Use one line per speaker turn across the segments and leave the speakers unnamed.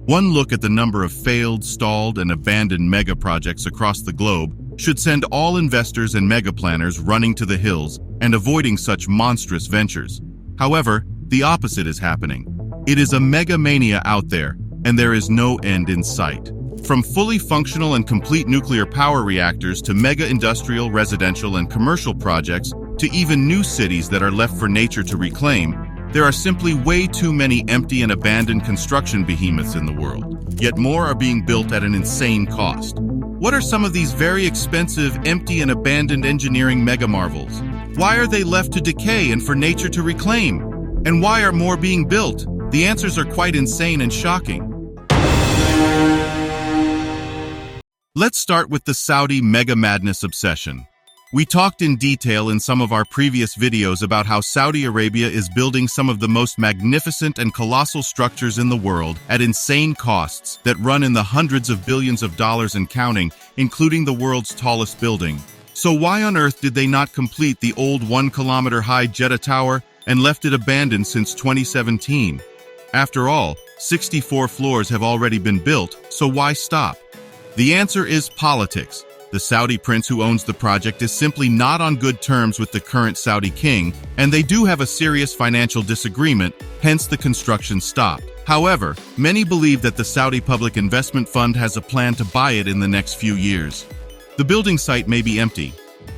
One look at the number of failed, stalled, and abandoned mega projects across the globe should send all investors and mega planners running to the hills and avoiding such monstrous ventures. However, the opposite is happening. It is a mega mania out there, and there is no end in sight. From fully functional and complete nuclear power reactors to mega industrial, residential, and commercial projects to even new cities that are left for nature to reclaim, there are simply way too many empty and abandoned construction behemoths in the world. Yet more are being built at an insane cost. What are some of these very expensive, empty, and abandoned engineering mega marvels? Why are they left to decay and for nature to reclaim? And why are more being built? The answers are quite insane and shocking. Let's start with the Saudi mega madness obsession. We talked in detail in some of our previous videos about how Saudi Arabia is building some of the most magnificent and colossal structures in the world at insane costs that run in the hundreds of billions of dollars and counting, including the world's tallest building. So why on earth did they not complete the old 1-kilometer-high Jeddah Tower and left it abandoned since 2017? After all, 64 floors have already been built, so why stop? The answer is politics. The Saudi prince who owns the project is simply not on good terms with the current Saudi king, and they do have a serious financial disagreement, hence the construction stopped. However, many believe that the Saudi Public Investment Fund has a plan to buy it in the next few years. The building site may be empty.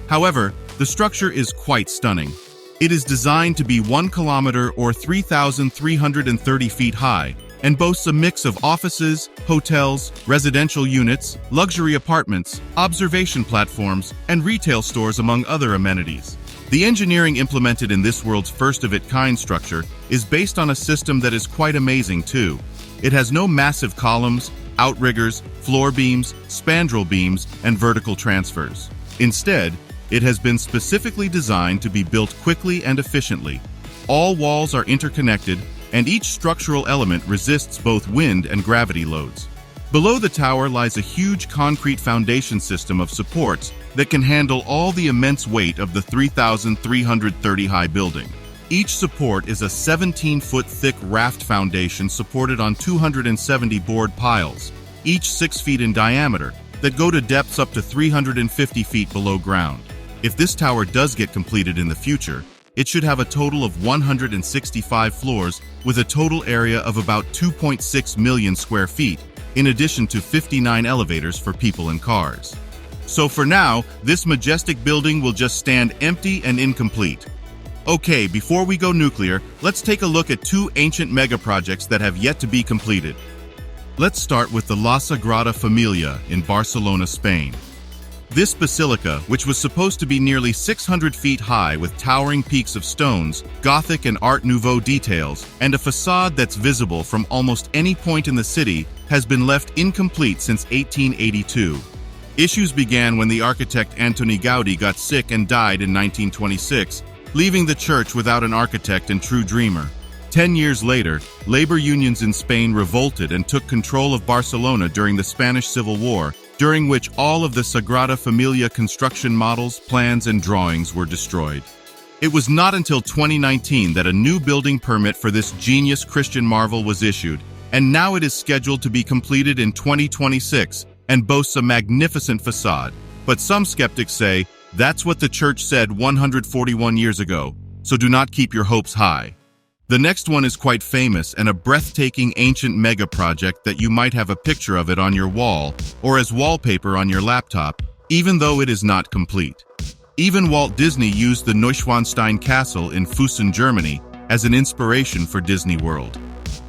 However, the structure is quite stunning. It is designed to be 1 kilometer or 3,330 feet high, and boasts a mix of offices, hotels, residential units, luxury apartments, observation platforms, and retail stores among other amenities. The engineering implemented in this world's first-of-its-kind structure is based on a system that is quite amazing too. It has no massive columns, outriggers, floor beams, spandrel beams, and vertical transfers. Instead, it has been specifically designed to be built quickly and efficiently. All walls are interconnected, and each structural element resists both wind and gravity loads. Below the tower lies a huge concrete foundation system of supports that can handle all the immense weight of the 3,330-high building. Each support is a 17-foot thick raft foundation supported on 270 board piles, each 6 feet in diameter, that go to depths up to 350 feet below ground. If this tower does get completed in the future, it should have a total of 165 floors with a total area of about 2.6 million square feet, in addition to 59 elevators for people and cars. So for now, this majestic building will just stand empty and incomplete. Okay, before we go nuclear, let's take a look at 2 ancient mega projects that have yet to be completed. Let's start with the La Sagrada Familia in Barcelona, Spain. This basilica, which was supposed to be nearly 600 feet high with towering peaks of stones, Gothic and Art Nouveau details, and a facade that's visible from almost any point in the city, has been left incomplete since 1882. Issues began when the architect Antoni Gaudí got sick and died in 1926, leaving the church without an architect and true dreamer. 10 years later, labor unions in Spain revolted and took control of Barcelona during the Spanish Civil War, during which all of the Sagrada Familia construction models, plans, and drawings were destroyed. It was not until 2019 that a new building permit for this genius Christian marvel was issued, and now it is scheduled to be completed in 2026 and boasts a magnificent facade. But some skeptics say, that's what the church said 141 years ago, so do not keep your hopes high. The next one is quite famous and a breathtaking ancient mega project that you might have a picture of it on your wall or as wallpaper on your laptop, even though it is not complete. Even Walt Disney used the Neuschwanstein Castle in Füssen, Germany, as an inspiration for Disney World.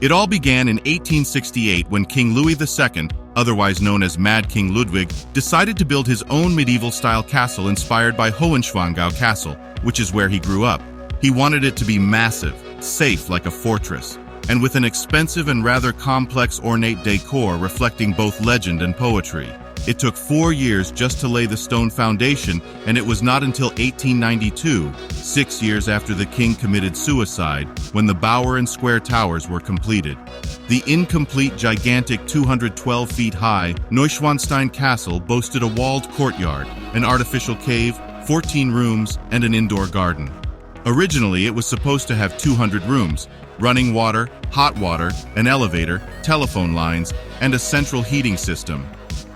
It all began in 1868 when King Louis II, otherwise known as Mad King Ludwig, decided to build his own medieval-style castle inspired by Hohenschwangau Castle, which is where he grew up. He wanted it to be massive, safe like a fortress, and with an expensive and rather complex ornate decor reflecting both legend and poetry. It took 4 years just to lay the stone foundation, and it was not until 1892, 6 years after the king committed suicide, when the Bower and Square Towers were completed. The incomplete, gigantic 212 feet high Neuschwanstein Castle boasted a walled courtyard, an artificial cave, 14 rooms, and an indoor garden. Originally, it was supposed to have 200 rooms, running water, hot water, an elevator, telephone lines, and a central heating system.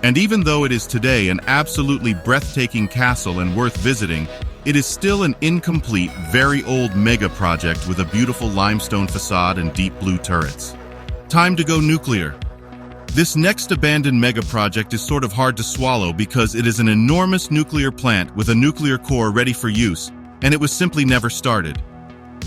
And even though it is today an absolutely breathtaking castle and worth visiting, it is still an incomplete, very old mega project with a beautiful limestone facade and deep blue turrets. Time to go nuclear. This next abandoned mega project is sort of hard to swallow because it is an enormous nuclear plant with a nuclear core ready for use, and it was simply never started.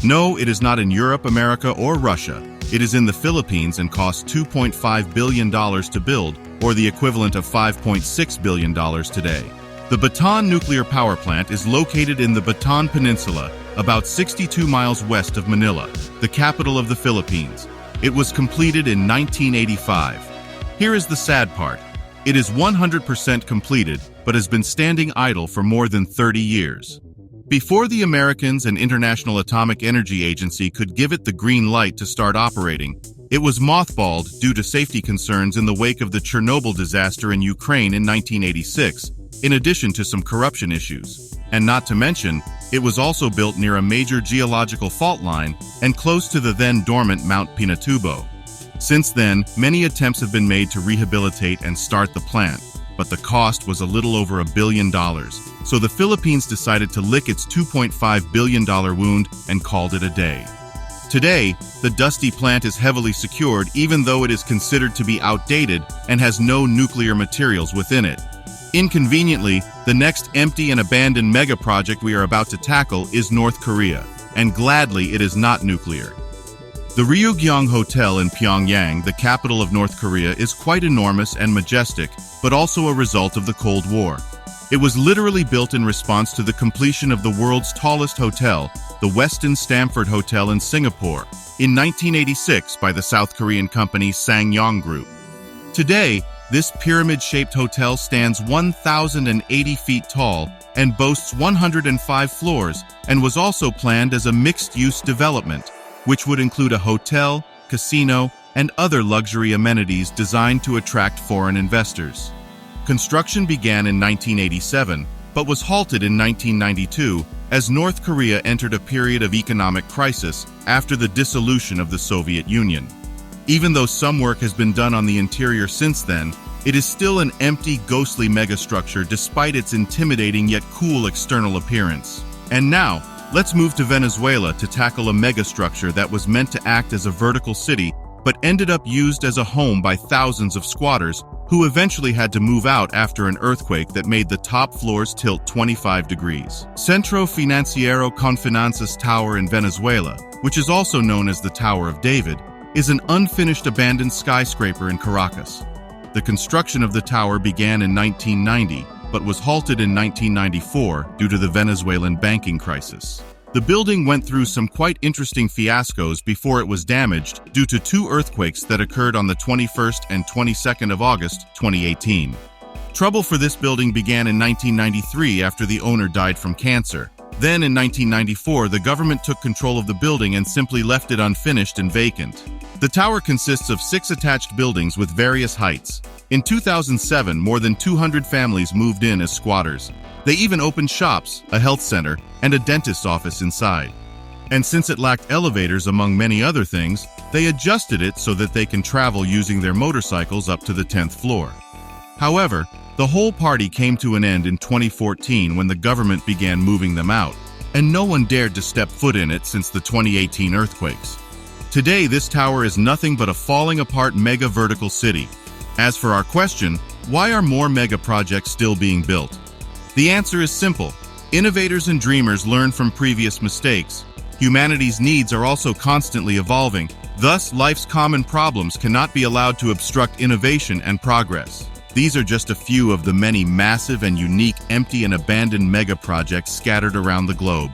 No, it is not in Europe, America, or Russia. It is in the Philippines and cost $2.5 billion to build, or the equivalent of $5.6 billion today. The Bataan nuclear power plant is located in the Bataan Peninsula, about 62 miles west of Manila, the capital of the Philippines. It was completed in 1985. Here is the sad part. It is 100% completed, but has been standing idle for more than 30 years. Before the Americans and International Atomic Energy Agency could give it the green light to start operating, it was mothballed due to safety concerns in the wake of the Chernobyl disaster in Ukraine in 1986, in addition to some corruption issues. And not to mention, it was also built near a major geological fault line and close to the then dormant Mount Pinatubo. Since then, many attempts have been made to rehabilitate and start the plant, but the cost was a little over $1 billion, so the Philippines decided to lick its $2.5 billion wound and called it a day. Today, the dusty plant is heavily secured even though it is considered to be outdated and has no nuclear materials within it. Inconveniently, the next empty and abandoned mega project we are about to tackle is North Korea, and gladly it is not nuclear. The Ryugyong Hotel in Pyongyang, the capital of North Korea, is quite enormous and majestic, but also a result of the Cold War. It was literally built in response to the completion of the world's tallest hotel, the Westin Stamford Hotel in Singapore, in 1986 by the South Korean company Ssangyong Group. Today, this pyramid-shaped hotel stands 1,080 feet tall and boasts 105 floors and was also planned as a mixed-use development, which would include a hotel, casino, and other luxury amenities designed to attract foreign investors. Construction began in 1987, but was halted in 1992 as North Korea entered a period of economic crisis after the dissolution of the Soviet Union. Even though some work has been done on the interior since then, it is still an empty, ghostly megastructure despite its intimidating yet cool external appearance. And now, let's move to Venezuela to tackle a megastructure that was meant to act as a vertical city but ended up used as a home by thousands of squatters who eventually had to move out after an earthquake that made the top floors tilt 25 degrees. Centro Financiero con Finanzas Tower in Venezuela, which is also known as the Tower of David, is an unfinished abandoned skyscraper in Caracas. The construction of the tower began in 1990, but was halted in 1994 due to the Venezuelan banking crisis. The building went through some quite interesting fiascos before it was damaged due to two earthquakes that occurred on the 21st and 22nd of August, 2018. Trouble for this building began in 1993 after the owner died from cancer. Then in 1994, the government took control of the building and simply left it unfinished and vacant. The tower consists of 6 attached buildings with various heights. In 2007, more than 200 families moved in as squatters. They even opened shops, a health center, and a dentist's office inside. And since it lacked elevators among many other things, they adjusted it so that they can travel using their motorcycles up to the 10th floor. However, the whole party came to an end in 2014 when the government began moving them out, and no one dared to step foot in it since the 2018 earthquakes. Today, this tower is nothing but a falling apart mega vertical city. As for our question, why are more mega projects still being built? The answer is simple. Innovators and dreamers learn from previous mistakes. Humanity's needs are also constantly evolving. Thus, life's common problems cannot be allowed to obstruct innovation and progress. These are just a few of the many massive and unique empty and abandoned mega projects scattered around the globe.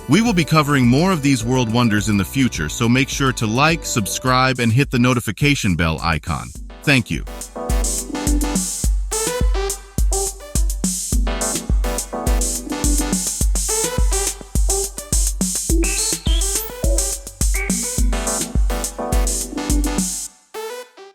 We will be covering more of these world wonders in the future, so make sure to like, subscribe, and hit the notification bell icon. Thank you.